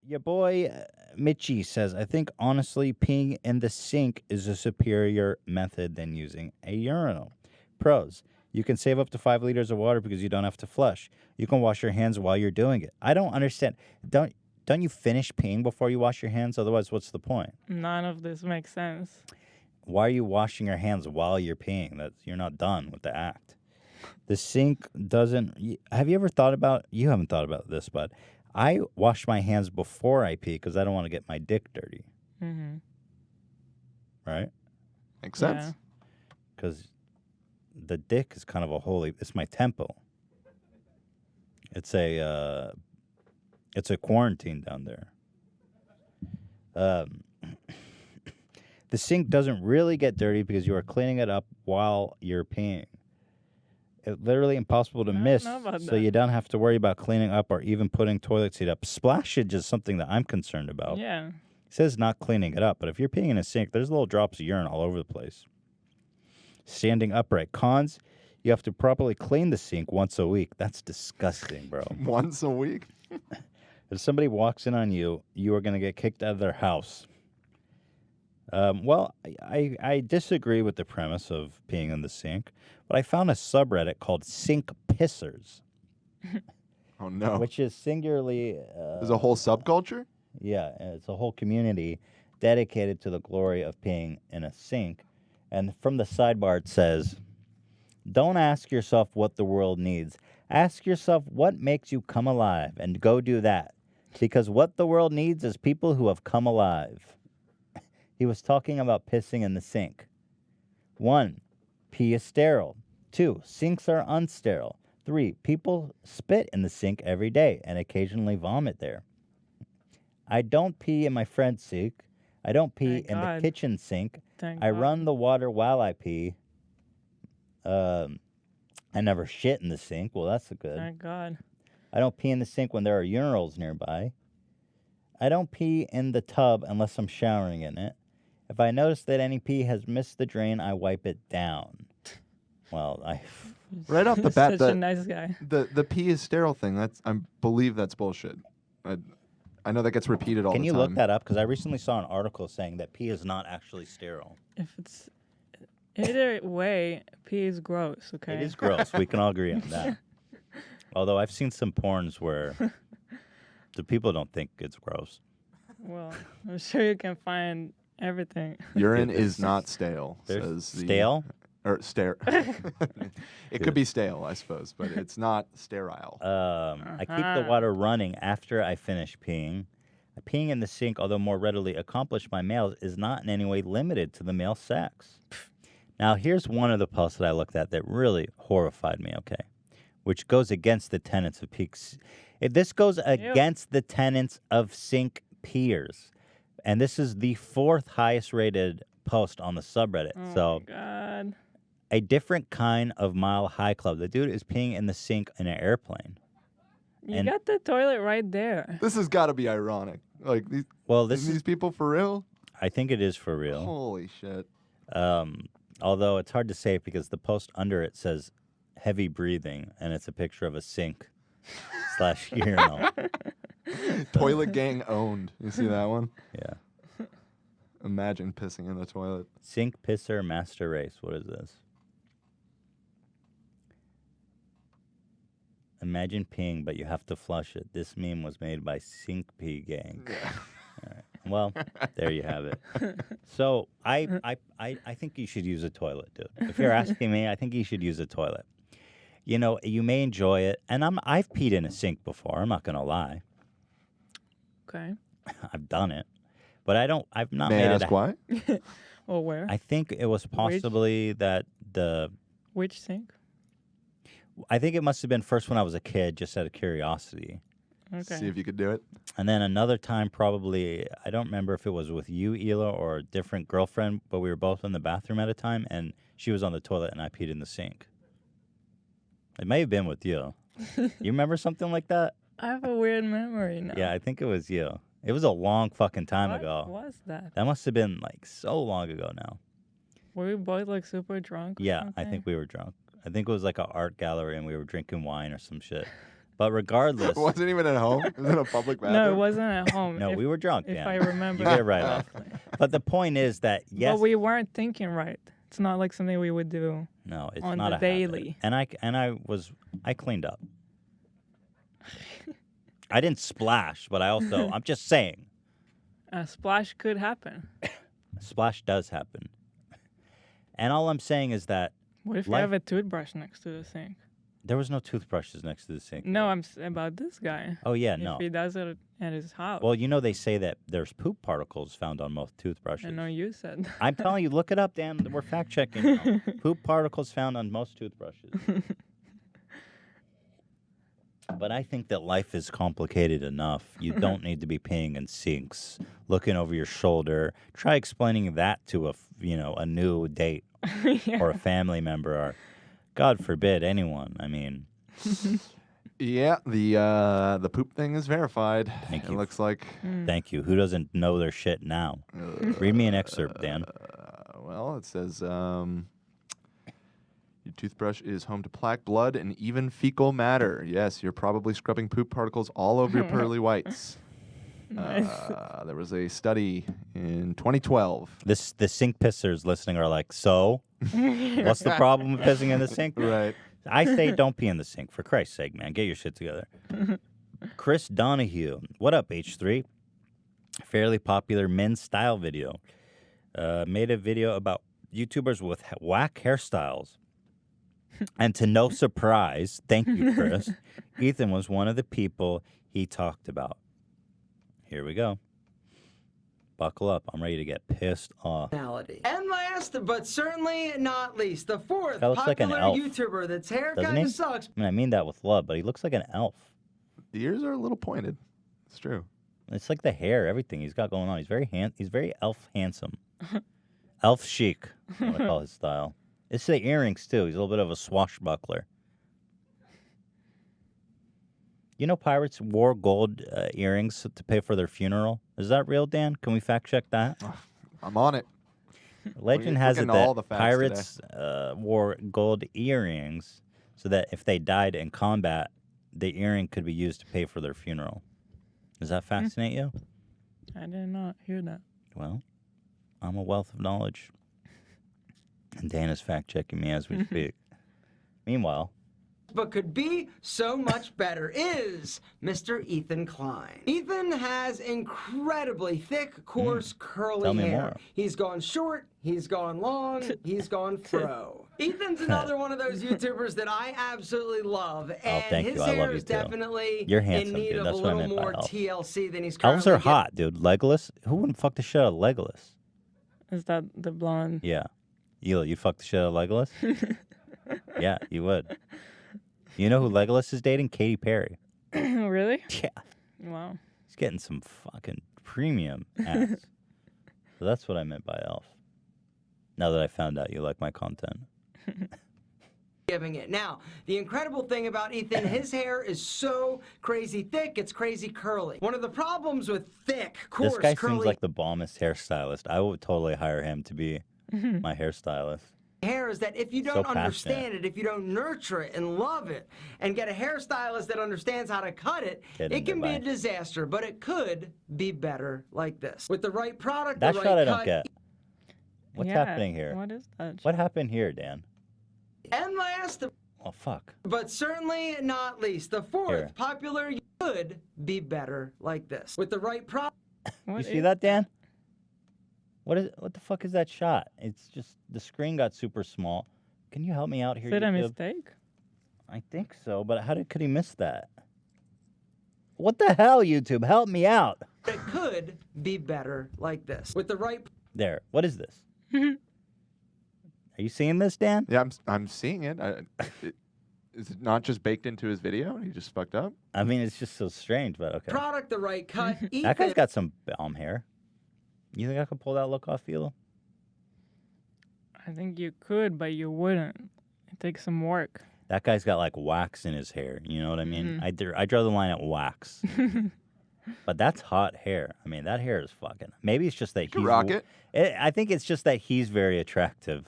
Your boy Mitchie says, I think honestly, peeing in the sink is a superior method than using a urinal. Pros. You can save up to 5 liters of water because you don't have to flush. You can wash your hands while you're doing it. I don't understand. Don't you finish peeing before you wash your hands? Otherwise, what's the point? None of this makes sense. Why are you washing your hands while you're peeing? You're not done with the act. The sink doesn't. Have you ever thought about? You haven't thought about this, but I wash my hands before I pee because I don't want to get my dick dirty. Mm-hmm. Right? Makes sense. Yeah. Because the dick is kind of a holy. It's my temple. It's a quarantine down there. The sink doesn't really get dirty because you are cleaning it up while you're peeing. It's literally impossible to miss, know about so that. you don't have to worry about cleaning up or even putting toilet seat up. Splashage is something that I'm concerned about. Yeah. It says not cleaning it up, but if you're peeing in a sink, there's little drops of urine all over the place. Standing upright. Cons, you have to properly clean the sink once a week. That's disgusting, bro. Once a week? If somebody walks in on you, you are going to get kicked out of their house. Well, I disagree with the premise of peeing in the sink, but I found a subreddit called Sink Pissers. Oh, no. Which is singularly... There's a whole subculture? Yeah, it's a whole community dedicated to the glory of peeing in a sink. And from the sidebar it says, don't ask yourself what the world needs. Ask yourself what makes you come alive and go do that. Because what the world needs is people who have come alive. He was talking about pissing in the sink. 1, pee is sterile. 2, sinks are unsterile. 3, people spit in the sink every day and occasionally vomit there. I don't pee in my friend's sink. I don't pee Thank in God. the kitchen sink. Thank I God. run the water while I pee. I never shit in the sink. Well, that's good. Thank God. I don't pee in the sink when there are urinals nearby. I don't pee in the tub unless I'm showering in it. If I notice that any pee has missed the drain, I wipe it down. Well, Right off the bat, Such a nice guy. The pee is sterile thing. I believe that's bullshit. I know that gets repeated all Can the you time. look that up? Because I recently saw an article saying that pee is not actually sterile. If it's either way, pee is gross. Okay. It is gross. We can all agree on that. Although I've seen some porns where the people don't think it's gross. Well, I'm sure you can find everything. Urine is not stale. There's Says the, stale? Or stare. It could be stale, I suppose, but it's not sterile. I keep the water running after I finish peeing. Peeing in the sink, although more readily accomplished by males, is not in any way limited to the male sex. Now, here's one of the posts that I looked at that really horrified me, okay? Which goes against the tenets of peaks. This goes against the tenets of sink peers. And this is the 4th highest rated post on the subreddit. Oh my God. A different kind of Mile High Club. The dude is peeing in the sink in an airplane. You got the toilet right there. This has got to be ironic. Like these people for real? I think it is for real. Holy shit. Although it's hard to say because the post under it says heavy breathing, and it's a picture of a sink / urinal. Toilet gang owned. You see that one? Yeah. Imagine pissing in the toilet. Sink pisser master race. What is this? Imagine peeing, but you have to flush it. This meme was made by Sink Pee Gang. All right. Well, there you have it. So I think you should use a toilet, dude. If you're asking me, I think you should use a toilet. You know, you may enjoy it, and I've peed in a sink before. I'm not gonna lie. Okay. I've done it, but I've not May made I it. ask why? Well, where? I think it was possibly that Which sink? I think it must have been first when I was a kid, just out of curiosity. Okay. See if you could do it. And then another time, probably, I don't remember if it was with you, Ela, or a different girlfriend, but we were both in the bathroom at a time, and she was on the toilet, and I peed in the sink. It may have been with you. You remember something like that? I have a weird memory now. Yeah, I think it was you. It was a long fucking time What ago. was that? That must have been, like, so long ago now. Were we both, like, super drunk or Yeah, I something? think we were drunk. I think it was like an art gallery, and we were drinking wine or some shit. But regardless, It wasn't even at home. It was in a public bathroom. No, it wasn't at home. no, if, we were drunk. if Dan. I remember. You get it right off. correctly. But the point is that yes, But we weren't thinking right. It's not like something we would do. no, it's on not the a habit. daily. And I cleaned up. I didn't splash, but I'm just saying, A splash could happen. splash does happen. And all I'm saying is that What if you Life- have a toothbrush next to the sink? there was no toothbrushes next to the sink. No, I'm about this guy. Oh yeah, If no. he does it at his house. Well, you know they say that there's poop particles found on most toothbrushes. I know you said. I'm telling you, look it up, Dan. We're fact checking. now. Poop particles found on most toothbrushes. But I think that life is complicated enough. You don't need to be peeing in sinks, looking over your shoulder. Try explaining that to a new date Yeah. or a family member, or God forbid anyone. I mean, Yeah, the poop thing is verified. Thank It you. looks like. thank you. Who doesn't know their shit now? Read me an excerpt, Dan. Well, it says your toothbrush is home to plaque, blood, and even fecal matter. Yes, you're probably scrubbing poop particles all over your pearly whites. Nice. There was a study in 2012. The sink pissers listening are like, so what's the problem with pissing in the sink? Right. I say don't pee in the sink, for Christ's sake, man. Get your shit together. Chris Donahue. What up, H3? Fairly popular men's style video. Made a video about YouTubers with whack hairstyles. And to no surprise, thank you, Chris, Ethan was one of the people he talked about. Here we go. Buckle up. I'm ready to get pissed off. And last, but certainly not least, the fourth That looks like an popular elf. YouTuber that's hair Doesn't kind he? of sucks. I mean that with love, but he looks like an elf. The ears are a little pointed. It's true. It's like the hair, everything he's got going on. He's very elf handsome. Elf chic, I want to call his style. It's the earrings too. He's a little bit of a swashbuckler. You know, pirates wore gold earrings to pay for their funeral. Is that real, Dan? Can we fact check that? I'm on it. Legend we're has it getting all that the facts pirates wore gold earrings so that if they died in combat, the earring could be used to pay for their funeral. Does that fascinate you? I did not hear that. Well, I'm a wealth of knowledge. And Dan is fact checking me as we speak. Meanwhile, But could be so much better is Mr. Ethan Klein. Ethan has incredibly thick, coarse, curly Tell me hair. more. He's gone short, he's gone long, he's gone fro. Ethan's another one of those YouTubers that I absolutely love, and thank his you. I love hair you is too. definitely You're in handsome, need dude. of That's a what I little meant by more elf. TLC than he's currently elves are getting. hot, dude. Legolas? Who wouldn't fuck the shit out of Legolas? Is that the blonde? Yeah. You fuck the shit out of Legolas? Yeah, you would. You know who Legolas is dating? Katy Perry. Really? Yeah. Wow. He's getting some fucking premium ass. So that's what I meant by elf. Now that I found out you like my content. Giving it. Now, the incredible thing about Ethan, his hair is so crazy thick, it's crazy curly. One of the problems with thick, coarse, This guy curly seems like the bombest hairstylist. I would totally hire him to be my hairstylist. hair is that if you So don't passionate. understand it, if you don't nurture it and love it, and get a hairstylist that understands how to cut it, Get it in can be there, a bye. disaster, but it could be better like this. With the right product, That the shot right I don't cut, get. What's Yeah, happening here? What is that? What happened here, Dan? and last, Oh, fuck. but certainly not least, the fourth Here. popular could be better like this. With the right product. You What see is- that, Dan? What the fuck is that shot? It's just the screen got super small. Can you help me out here, Is it a YouTube? mistake? I think so, but could he miss that? What the hell, YouTube? Help me out. It could be better like this. With the right There. What is this? Are you seeing this, Dan? Yeah, I'm seeing it. Is it not just baked into his video? He just fucked up. I mean, it's just so strange, but okay. product, the right cut, That Ethan guy's got some bomb hair. You think I could pull that look off, Philo? I think you could, but you wouldn't. It takes some work. That guy's got like wax in his hair. You know what I mean? I draw the line at wax. But that's hot hair. I mean, that hair is fucking. Maybe it's just that Could he's. rock it. I think it's just that he's very attractive.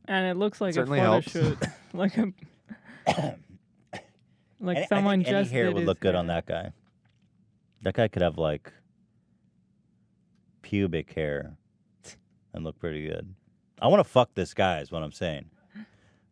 And it looks like Certainly a photo helps. shoot. Like a Like I someone think any just hair did would his look good on hair. that guy. That guy could have like pubic hair and look pretty good. I want to fuck this guy, is what I'm saying.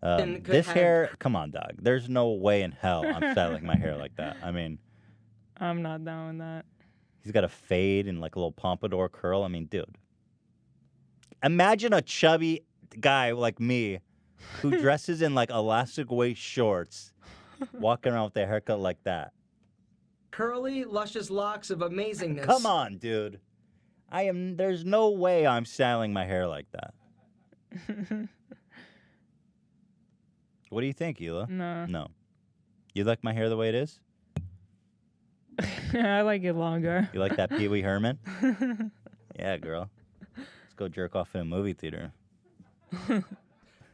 And could This have- hair, come on, dog. There's no way in hell I'm styling my hair like that. I mean, I'm not down with that. he's got a fade and like a little pompadour curl. I mean, dude. Imagine a chubby guy like me who dresses in like elastic waist shorts walking around with a haircut like that. Curly, luscious locks of amazingness. Come on, dude. There's no way I'm styling my hair like that. What do you think, Hila? No. No. You like my hair the way it is? I like it longer. You like that Pee Wee Herman? Yeah, girl. Let's go jerk off in a movie theater.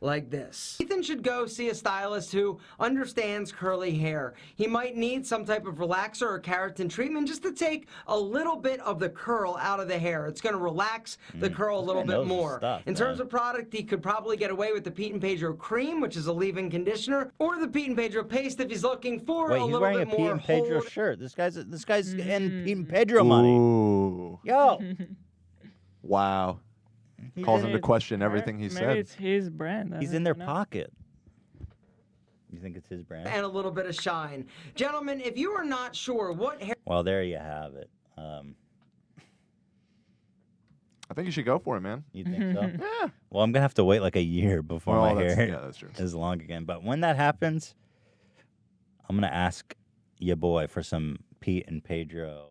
Like this. Ethan should go see a stylist who understands curly hair. He might need some type of relaxer or keratin treatment just to take a little bit of the curl out of the hair. It's going to relax the curl a this little guy bit knows his more. stuff, In terms man. of product, he could probably get away with the Pete and Pedro cream, which is a leave-in conditioner, or the Pete and Pedro paste if he's looking for Wait, a he's little wearing a bit Pete more and Pedro hold. shirt. This guy's in Pete and Pedro money. Ooh. Yo. Wow. He's Calls in into it- question everything he Maybe said. it's his brand. I He's don't in their know. pocket. You think it's his brand? And a little bit of shine. Gentlemen, if you are not sure what hair Well, there you have it. I think you should go for it, man. You think so? Yeah. Well, I'm gonna have to wait like a year before Well, my that's, hair yeah, that's true. is long again. But when that happens, I'm gonna ask your boy for some Pete and Pedro